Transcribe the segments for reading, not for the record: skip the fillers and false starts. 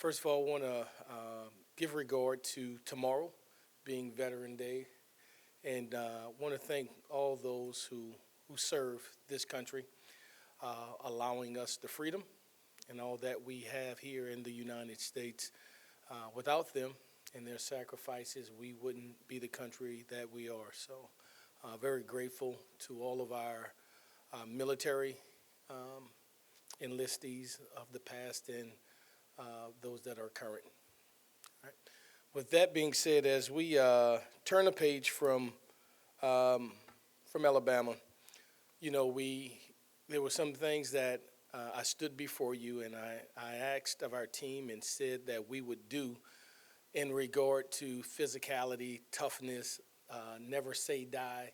First of all, I want to give regard to tomorrow being Veteran Day, and want to thank all those who serve this country, allowing us the freedom and all that we have here in the United States. Without them and their sacrifices, we wouldn't be the country that we are. So very grateful to all of our military enlistees of the past and those that are current. All right. With that being said, as we turn the page from Alabama, there were some things that I stood before you and I asked of our team and said that we would do in regard to physicality, toughness, never say die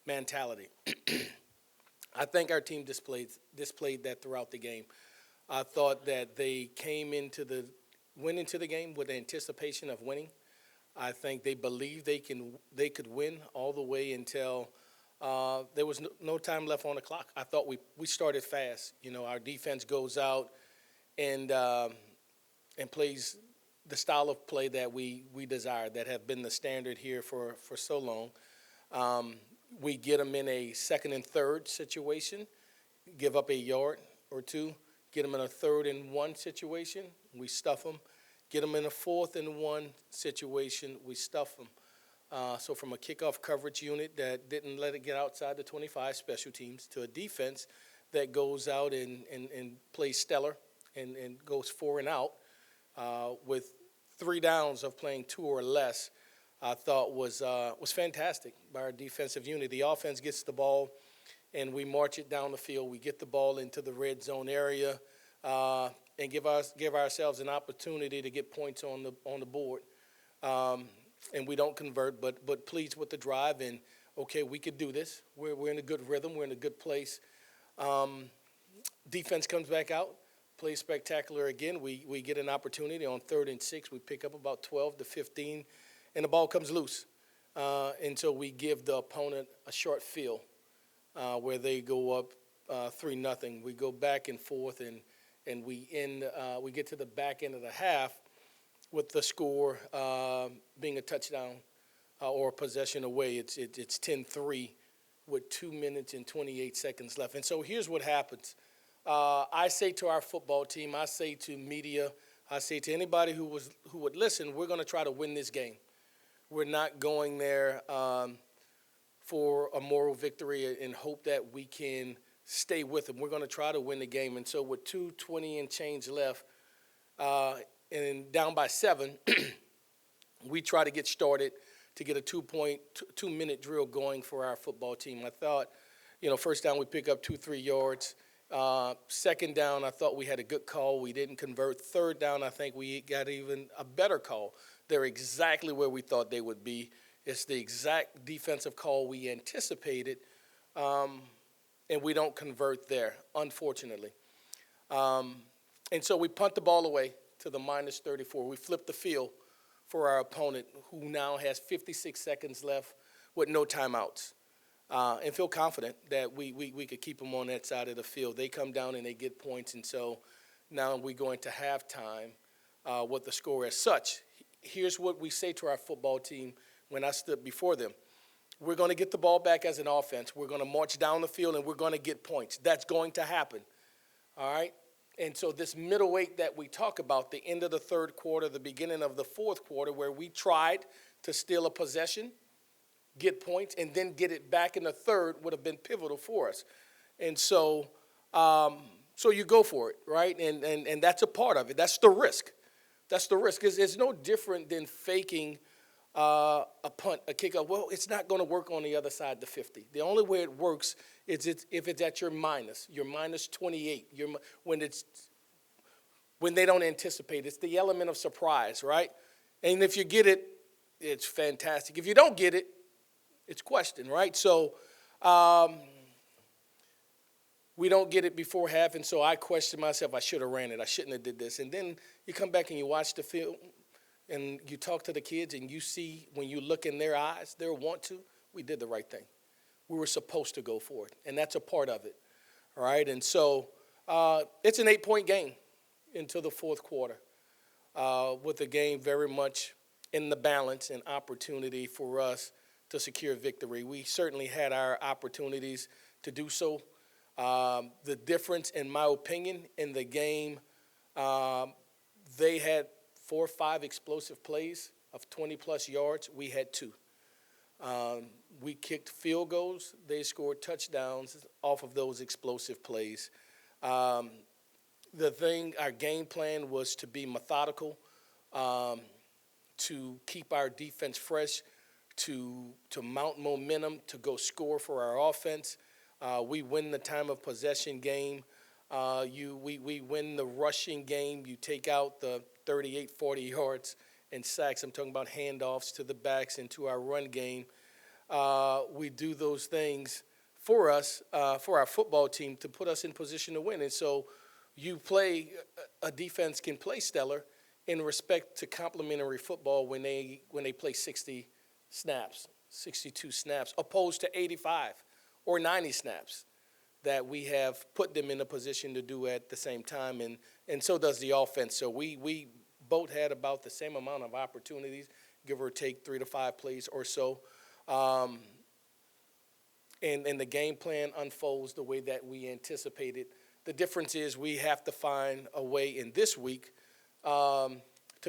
mentality. I think our team displayed that throughout the game. I thought that they went into the game with anticipation of winning. I think they believed they could win all the way until there was no time left on the clock. I thought we started fast. Our defense goes out and plays the style of play that we desire, that have been the standard here for so long. We get them in a second and third situation, give up a yard or two, get them in a 3rd and 1 situation, we stuff them. Get them in a 4th and 1 situation, we stuff them. So from a kickoff coverage unit that didn't let it get outside the 25 special teams to a defense that goes out and plays stellar and goes 4 and out with 3 downs of playing 2 or less, I thought was fantastic by our defensive unit. The offense gets the ball, and we march it down the field. We get the ball into the red zone area and give ourselves an opportunity to get points on the board. And we don't convert, but pleased with the drive. And, okay, we could do this. We're in a good rhythm. We're in a good place. Defense comes back out, plays spectacular again. We get an opportunity on 3rd and 6. We pick up about 12 to 15, and the ball comes loose. And so we give the opponent a short field where they go up 3-0. We go back and forth, and we get to the back end of the half with the score being a touchdown or a possession away. It's 10-3 with 2 minutes and 28 seconds left. And so here's what happens. I say to our football team, I say to media, I say to anybody who would listen, we're going to try to win this game. We're not going there for a moral victory and hope that we can stay with them. We're going to try to win the game. And so with 2:20 and change left and down by 7, we try to get started to get a 2-minute drill going for our football team. I thought, first down we pick up 2-3 yards. Second down, I thought we had a good call. We didn't convert. Third down, I think we got even a better call. They're exactly where we thought they would be. It's the exact defensive call we anticipated, and we don't convert there, unfortunately. And so we punt the ball away to the -34. We flip the field for our opponent, who now has 56 seconds left with no timeouts, and feel confident that we could keep them on that side of the field. They come down and they get points, and so now we go into halftime with the score as such. Here's what we say to our football team when I stood before them. We're going to get the ball back as an offense. We're going to march down the field, and we're going to get points. That's going to happen, all right? And so this middle eight that we talk about, the end of the 3rd quarter, the beginning of the 4th quarter, where we tried to steal a possession, get points, and then get it back in the 3rd would have been pivotal for us. And so you go for it, right? And that's a part of it. That's the risk. That's the risk. It's no different than faking a punt, a kickoff. Well, it's not going to work on the other side of the 50. The only way it works is if it's at your minus 28, when they don't anticipate. It's the element of surprise, right? And if you get it, it's fantastic. If you don't get it, it's questioned, right? So we don't get it before half, and so I question myself. I should have ran it. I shouldn't have did this. And then you come back and you watch the film, and you talk to the kids, and you see when you look in their eyes, their want to, we did the right thing. We were supposed to go for it, and that's a part of it, all right? And so it's an 8-point game into the 4th quarter. with the game very much in the balance and opportunity for us to secure victory. We certainly had our opportunities to do so. The difference, in my opinion, in the game, they had 4 or 5 explosive plays of 20-plus yards. We had 2. We kicked field goals. They scored touchdowns off of those explosive plays. Our game plan was to be methodical, to keep our defense fresh, to mount momentum, to go score for our offense. We win the time of possession game. We win the rushing game. You take out the 38, 40 yards and sacks. I'm talking about handoffs to the backs and to our run game. We do those things for us, for our football team, to put us in position to win. And so a defense can play stellar in respect to complementary football when they play 60 snaps, 62 snaps, opposed to 85 or 90 snaps that we have put them in a position to do at the same time, and so does the offense. So we both had about the same amount of opportunities, give or take 3 to 5 plays or so. And the game plan unfolds the way that we anticipated. The difference is we have to find a way in this week to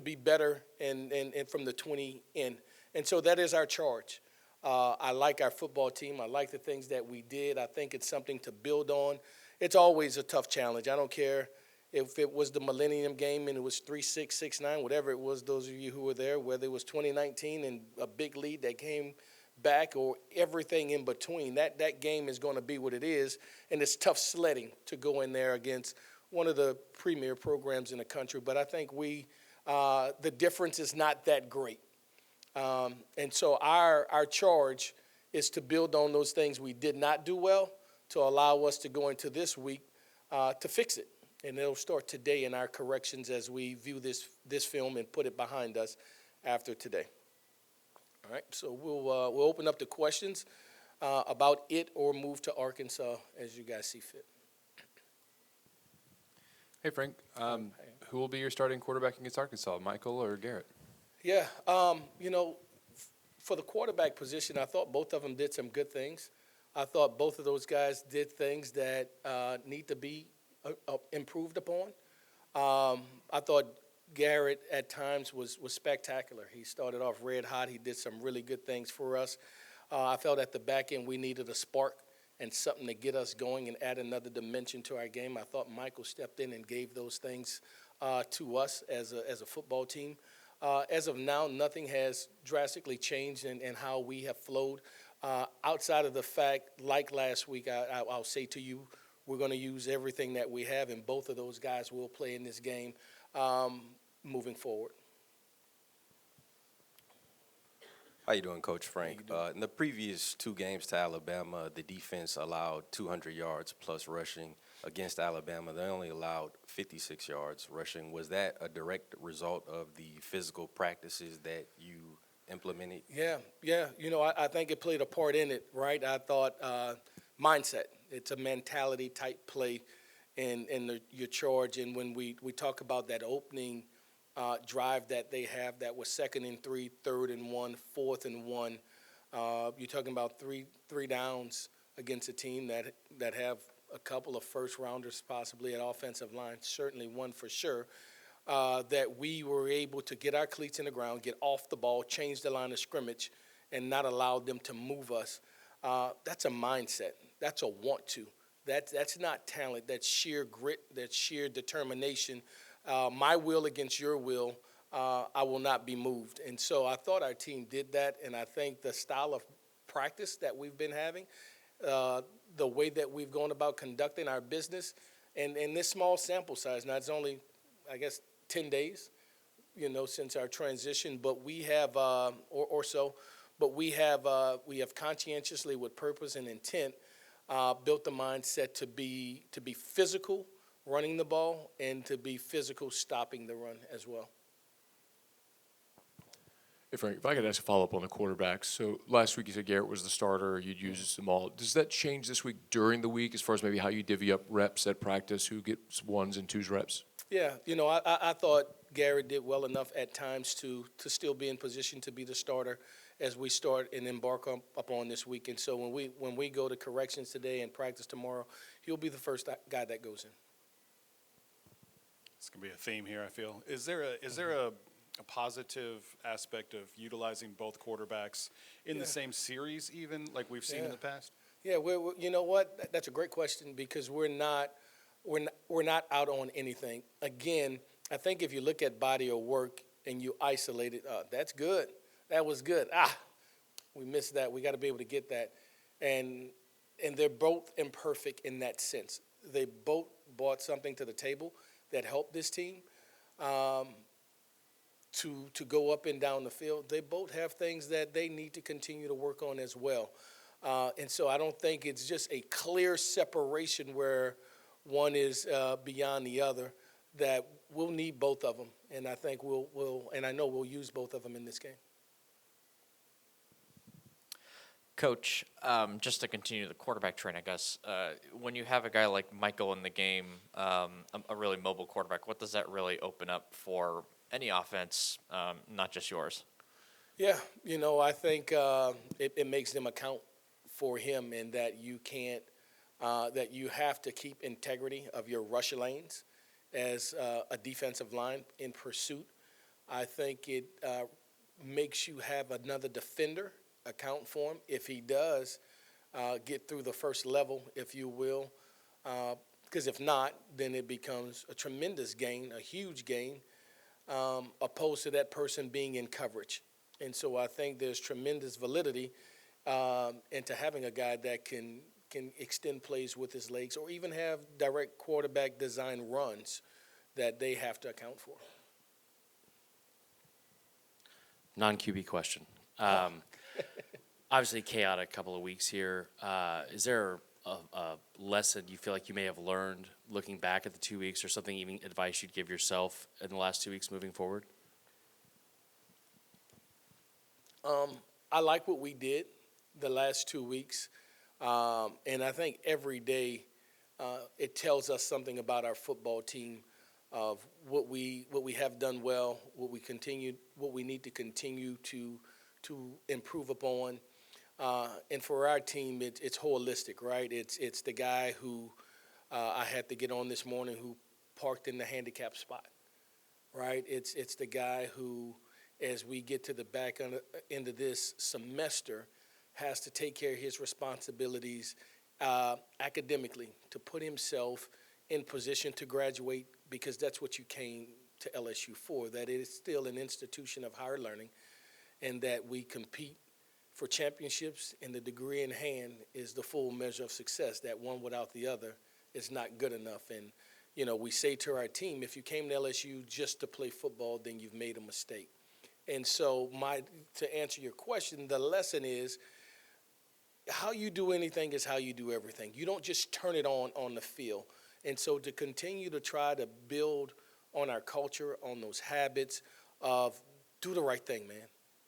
be better and from the 20 in. And so that is our charge. I like our football team. I like the things that we did. I think it's something to build on. It's always a tough challenge. I don't care if it was the Millennium Game and it was 3-6, 6-9, whatever it was, those of you who were there, whether it was 2019 and a big lead that came back or everything in between. That game is going to be what it is, and it's tough sledding to go in there against one of the premier programs in the country. But I think the difference is not that great. And so our charge is to build on those things we did not do well to allow us to go into this week to fix it. And it'll start today in our corrections as we view this film and put it behind us after today. All right, so we'll open up the questions about it or move to Arkansas as you guys see fit. Hey, Frank. Who will be your starting quarterback against Arkansas, Michael or Garrett? Yeah, for the quarterback position, I thought both of them did some good things. I thought both of those guys did things that need to be improved upon. I thought Garrett at times was spectacular. He started off red hot. He did some really good things for us. I felt at the back end we needed a spark and something to get us going and add another dimension to our game. I thought Michael stepped in and gave those things to us as a football team. As of now, nothing has drastically changed in how we have flowed. Outside of the fact, like last week, I'll say to you, we're going to use everything that we have, and both of those guys will play in this game moving forward. How you doing, Coach Frank? In the previous 2 games to Alabama, the defense allowed 200 yards plus rushing. Against Alabama, they only allowed 56 yards rushing. Was that a direct result of the physical practices that you implemented? Yeah. I think it played a part in it, right? I thought mindset. It's a mentality type play in your charge. And when we talk about that opening drive that they have, that was 2nd and 3, 3rd and 1, 4th and 1. You're talking about three downs against a team that have a couple of first-rounders possibly at offensive line, certainly one for sure, that we were able to get our cleats in the ground, get off the ball, change the line of scrimmage, and not allow them to move us. That's a mindset. That's a want to. That's not talent. That's sheer grit. That's sheer determination. My will against your will, I will not be moved. And so I thought our team did that, and I think the style of practice that we've been having, the way that we've gone about conducting our business, and in this small sample size, now it's only, I guess, 10 days, since our transition, but we have, or so, but we have conscientiously, with purpose and intent, built the mindset to be physical running the ball and to be physical stopping the run as well. Hey, Frank, if I could ask a follow-up on the quarterbacks. So last week you said Garrett was the starter. You'd use them all. Does that change this week during the week as far as maybe how you divvy up reps at practice, who gets 1s and 2s reps? Yeah, I thought Garrett did well enough at times to still be in position to be the starter as we start and embark upon this week. And so when we go to corrections today and practice tomorrow, he'll be the first guy that goes in. It's going to be a theme here, I feel. Is there a positive aspect of utilizing both quarterbacks in the same series, even like we've seen in the past? Yeah, you know what? That's a great question because we're not out on anything. Again, I think if you look at body of work and you isolate it, that's good. That was good. We missed that. We got to be able to get that. And they're both imperfect in that sense. They both brought something to the table that helped this team to go up and down the field. They both have things that they need to continue to work on as well. And so I don't think it's just a clear separation where one is beyond the other, that we'll need both of them. And I think and I know we'll use both of them in this game. Coach, just to continue the quarterback train, I guess, when you have a guy like Michael in the game, a really mobile quarterback, what does that really open up for any offense, not just yours? Yeah, I think it makes them account for him in that you can't, that you have to keep integrity of your rush lanes as a defensive line in pursuit. I think it makes you have another defender account for him if he does get through the first level, if you will, because if not, then it becomes a tremendous gain, a huge gain, opposed to that person being in coverage. And so I think there's tremendous validity into having a guy that can extend plays with his legs or even have direct quarterback design runs that they have to account for. Non-QB question. Obviously, chaotic couple of weeks here. Is there a lesson you feel like you may have learned looking back at the 2 weeks, or something, even advice you'd give yourself in the last 2 weeks moving forward? I like what we did the last 2 weeks, and I think every day it tells us something about our football team of what we have done well, what we need to continue to improve upon. And for our team, it's holistic, right? It's the guy who I had to get on this morning who parked in the handicap spot, right? It's the guy who, as we get to the back end of this semester, has to take care of his responsibilities academically to put himself in position to graduate, because that's what you came to LSU for, that it is still an institution of higher learning and that we compete for championships, and the degree in hand is the full measure of success. That one without the other is not good enough. And, we say to our team, if you came to LSU just to play football, then you've made a mistake. And so to answer your question, the lesson is how you do anything is how you do everything. You don't just turn it on the field. And so to continue to try to build on our culture, on those habits of do the right thing, man.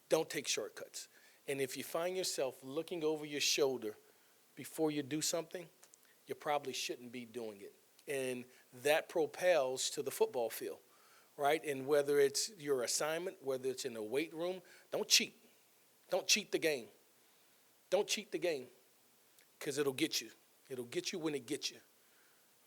Don't take shortcuts. And if you find yourself looking over your shoulder before you do something, you probably shouldn't be doing it. And that propels to the football field, right? And whether it's your assignment, whether it's in the weight room, don't cheat. Don't cheat the game. Don't cheat the game, because it'll get you. It'll get you when it gets you,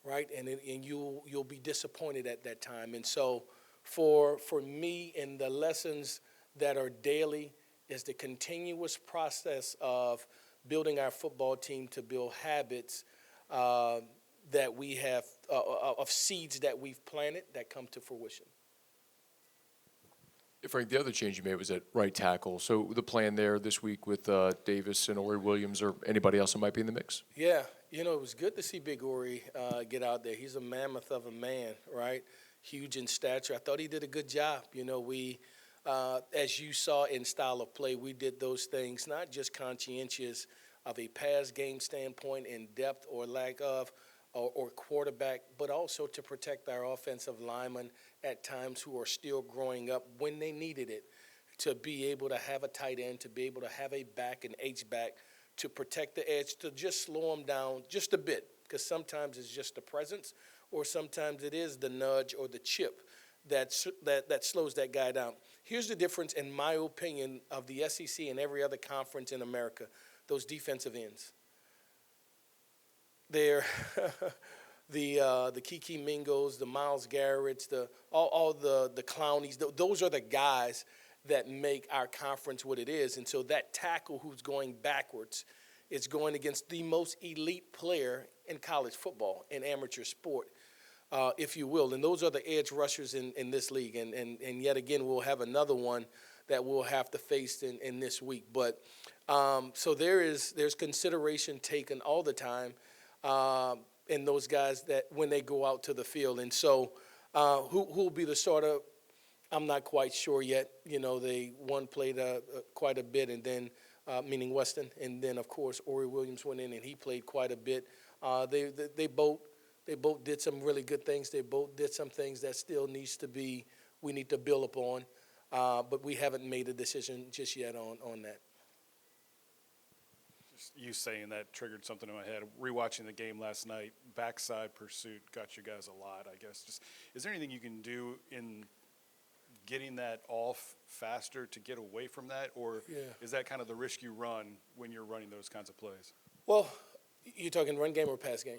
right? And you'll be disappointed at that time. And so for me, and the lessons that are daily is the continuous process of building our football team to build habits that we have, of seeds that we've planted that come to fruition. Frank, the other change you made was at right tackle. So the plan there this week with Davis and Ori Williams, or anybody else that might be in the mix? Yeah, it was good to see Big Ori get out there. He's a mammoth of a man, right? Huge in stature. I thought he did a good job. We, as you saw in style of play, we did those things, not just conscientious of a pass game standpoint in depth or lack of, or quarterback, but also to protect our offensive linemen at times who are still growing up when they needed it, to be able to have a tight end, to be able to have a back, an H-back, to protect the edge, to just slow them down just a bit, because sometimes it's just the presence, or sometimes it is the nudge or the chip that slows that guy down. Here's the difference, in my opinion, of the SEC and every other conference in America: those defensive ends. They're the Kiki Mingos, the Miles Garretts, all the Clownies. Those are the guys that make our conference what it is. And so that tackle who's going backwards is going against the most elite player in college football and amateur sport, if you will. And those are the edge rushers in this league. And yet again, we'll have another one that we'll have to face in this week. But so there's consideration taken all the time in those guys that when they go out to the field. And so who'll be the starter? I'm not quite sure yet. One played quite a bit, and then meaning Weston, and then of course Ori Williams went in and he played quite a bit. They both did some really good things. They both did some things that still we need to build upon, but we haven't made a decision just yet on that. Just you saying that triggered something in my head. Rewatching the game last night, backside pursuit got you guys a lot, I guess. Just, is there anything you can do in getting that off faster to get away from that, or is that kind of the risk you run when you're running those kinds of plays? Well, you're talking run game or pass game?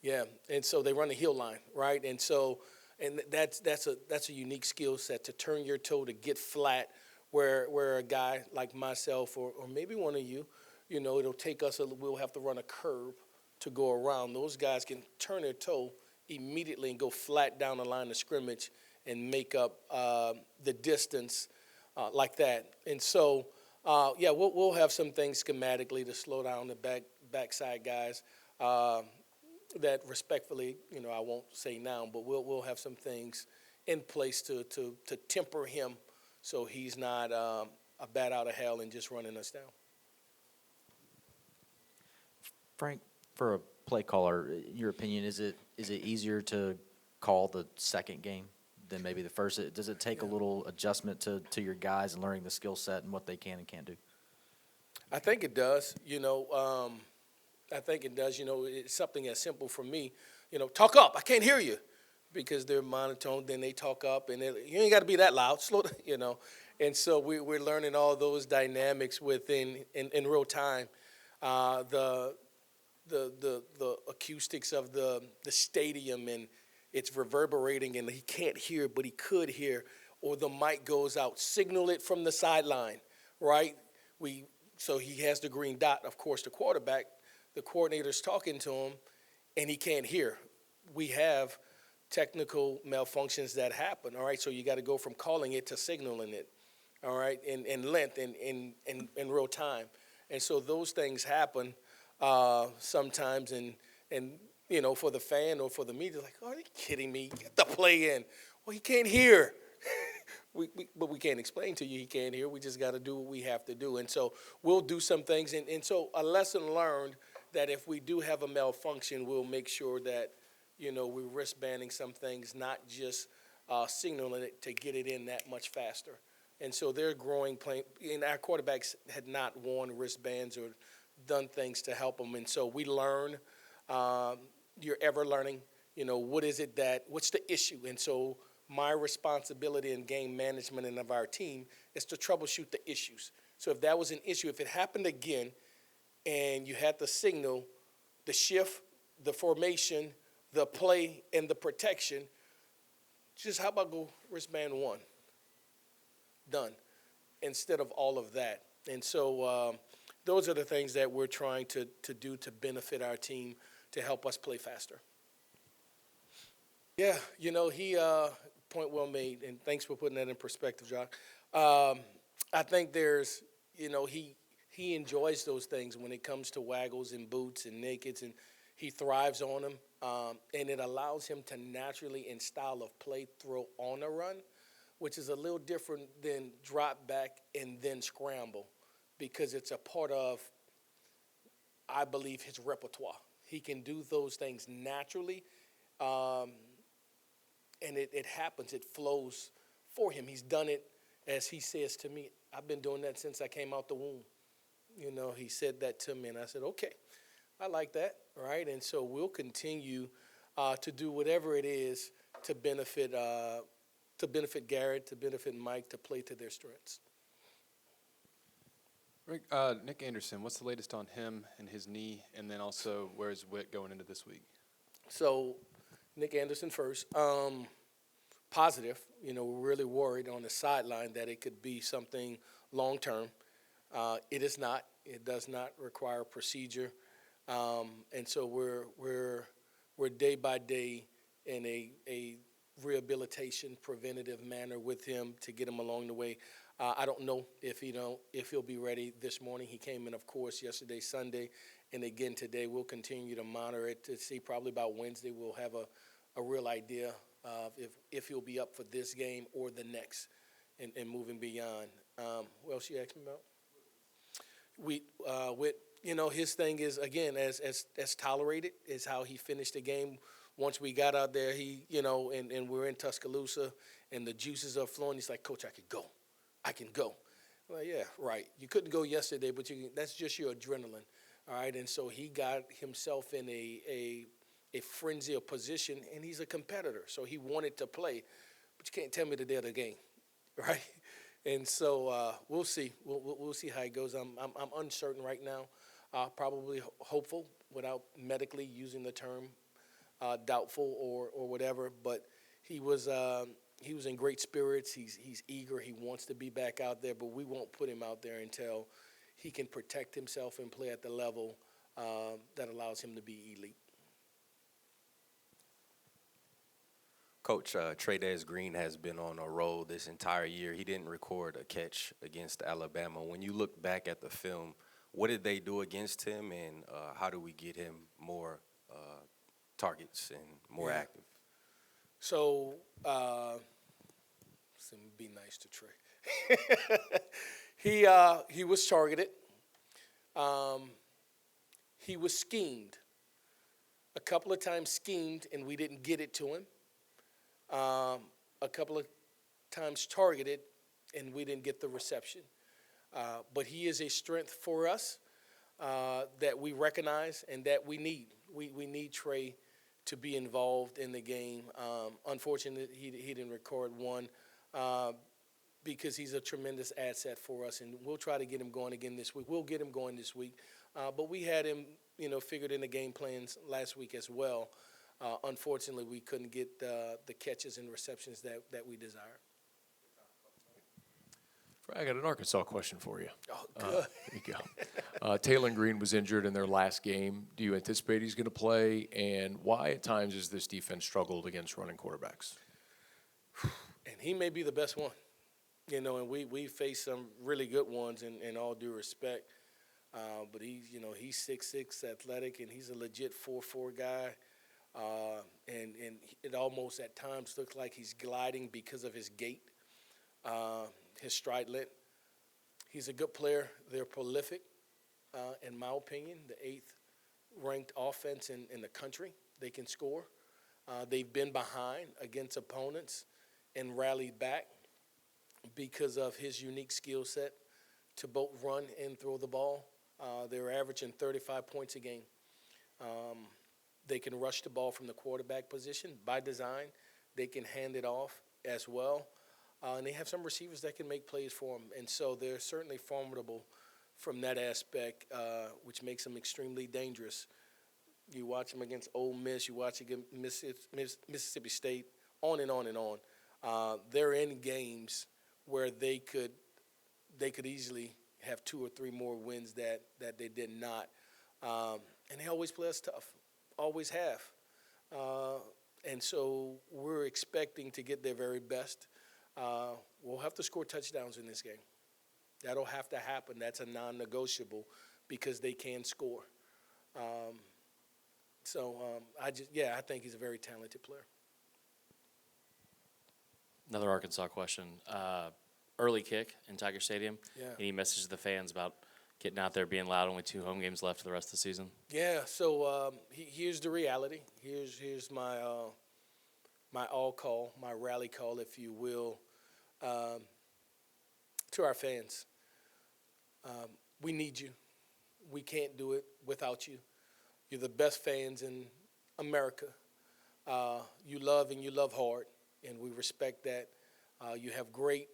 Yeah, and so they run the heel line, right? And so, and that's a unique skill set to turn your toe to get flat, where a guy like myself or maybe one of you, it'll take us we'll have to run a curve to go around. Those guys can turn their toe immediately and go flat down the line of scrimmage and make up the distance like that. And so, we'll have some things schematically to slow down the backside guys. That respectfully, I won't say now, but we'll have some things in place to temper him so he's not a bat out of hell and just running us down. Frank, for a play caller, in your opinion, is it easier to call the second game than maybe the first? Does it take a little adjustment to your guys and learning the skill set and what they can and can't do? I think it does. I think it does. It's something as simple for me. Talk up. I can't hear you, because they're monotone. Then they talk up, and you ain't got to be that loud. Slow. And so we're learning all those dynamics within in real time. The acoustics of the stadium, and it's reverberating, and he can't hear, but he could hear, or the mic goes out. Signal it from the sideline, right? So he has the green dot. Of course, the quarterback. The coordinator's talking to him, and he can't hear. We have technical malfunctions that happen, all right? So you got to go from calling it to signaling it, all right, in length, in real time. And so those things happen sometimes, and for the fan or for the media, like, oh, are you kidding me? Get the play in. Well, he can't hear. But we can't explain to you he can't hear. We just got to do what we have to do. And so we'll do some things. And so a lesson learned that if we do have a malfunction, we'll make sure that, we're wristbanding some things, not just signaling it to get it in that much faster. And so they're growing, and our quarterbacks had not worn wristbands or done things to help them. And so we learn, you're ever learning, what's the issue? And so my responsibility in game management and of our team is to troubleshoot the issues. So if that was an issue, if it happened again and you had to signal the shift, the formation, the play, and the protection, just how about go wristband one? Done. Instead of all of that. And so those are the things that we're trying to do to benefit our team, to help us play faster. Yeah, point well made, and thanks for putting that in perspective, Jock. I think there's, he enjoys those things when it comes to waggles and boots and nakeds, and he thrives on them, and it allows him to naturally, in style of play, throw on a run, which is a little different than drop back and then scramble, because it's a part of, I believe, his repertoire. He can do those things naturally, and it happens. It flows for him. He's done it, as he says to me, I've been doing that since I came out the womb. He said that to me, and I said, okay, I like that, right? And so we'll continue to do whatever it is to benefit to benefit Garrett, to benefit Mike, to play to their strengths. Rick, Nick Anderson, what's the latest on him and his knee, and then also where's Witt going into this week? So, Nick Anderson first. Positive. We're really worried on the sideline that it could be something long term. It is not. It does not require procedure, and so we're day by day in a rehabilitation preventative manner with him to get him along the way. I don't know if he'll be ready this morning. He came in, of course, yesterday, Sunday, and again today. We'll continue to monitor it to see. Probably about Wednesday we'll have a real idea of if he'll be up for this game or the next, and moving beyond. What else you asked me about? His thing is, again, as tolerated is how he finished the game. Once we got out there, and we're in Tuscaloosa, and the juices are flowing. He's like, Coach, I can go. Well, yeah, right. You couldn't go yesterday, but that's just your adrenaline, all right? And so he got himself in a frenzy of position, and he's a competitor, so he wanted to play. But you can't tell me the day of the game, right? And so we'll see. We'll see how it goes. I'm uncertain right now. Probably hopeful, without medically using the term doubtful or whatever. But he was in great spirits. He's eager. He wants to be back out there. But we won't put him out there until he can protect himself and play at the level that allows him to be elite. Coach, Trey'Dez Green has been on a roll this entire year. He didn't record a catch against Alabama. When you look back at the film, what did they do against him, and how do we get him more targets and more active? So, be nice to Trey. He was targeted. He was schemed. A couple of times schemed, and we didn't get it to him. A couple of times targeted, and we didn't get the reception. But he is a strength for us that we recognize and that we need. We need Trey to be involved in the game. Unfortunately, he didn't record one because he's a tremendous asset for us, and we'll try to get him going again this week. We'll get him going this week. But we had him, figured in the game plans last week as well. Unfortunately, we couldn't get the catches and receptions that we desire. I got an Arkansas question for you. Oh, good. There you go. Taylor Green was injured in their last game. Do you anticipate he's going to play? And why at times has this defense struggled against running quarterbacks? And he may be the best one. And we faced some really good ones in all due respect. But he's 6'6", athletic, and he's a legit 4'4" guy. And it almost at times looks like he's gliding because of his gait, his stride length. He's a good player. They're prolific, in my opinion, the 8th ranked offense in the country. They can score. They've been behind against opponents and rallied back because of his unique skill set to both run and throw the ball. They're averaging 35 points a game. They can rush the ball from the quarterback position by design. They can hand it off as well. And they have some receivers that can make plays for them. And so they're certainly formidable from that aspect, which makes them extremely dangerous. You watch them against Ole Miss. You watch against Mississippi State, on and on and on. They're in games where they could easily have 2 or 3 more wins that they did not. And they always play us tough. Always have. And so we're expecting to get their very best. We'll have to score touchdowns in this game. That'll have to happen. That's a non-negotiable because they can score. I think he's a very talented player. Another Arkansas question. Early kick in Tiger Stadium. Yeah. Any message to the fans about getting out there, being loud? Only 2 home games left for the rest of the season. Yeah. So here's the reality. Here's my my all call, my rally call, if you will, to our fans. We need you. We can't do it without you. You're the best fans in America. You love and you love hard, and we respect that. You have great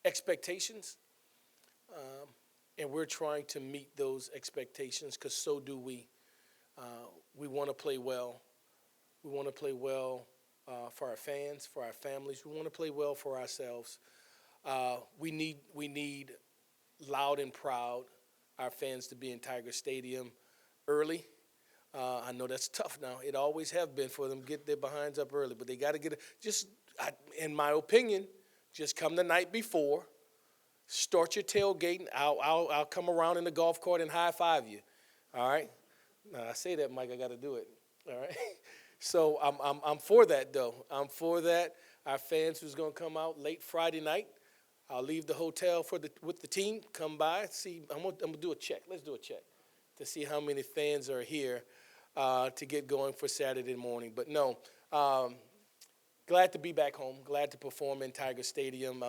expectations, and we're trying to meet those expectations because so do we. We want to play well. We want to play well for our fans, for our families. We want to play well for ourselves. We need loud and proud our fans to be in Tiger Stadium early. I know that's tough now. It always have been for them to get their behinds up early, but they got to get it. In my opinion, just come the night before, start your tailgating. I'll come around in the golf cart and high five you. All right. Now I say that, Mike. I got to do it. All right. So I'm for that though. I'm for that. Our fans who's gonna come out late Friday night. I'll leave the hotel with the team. Come by, see. I'm gonna do a check. Let's do a check to see how many fans are here to get going for Saturday morning. But no, glad to be back home. Glad to perform in Tiger Stadium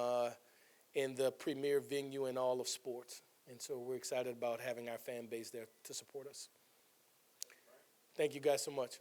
in the premier venue in all of sports. And so we're excited about having our fan base there to support us. Thank you guys so much.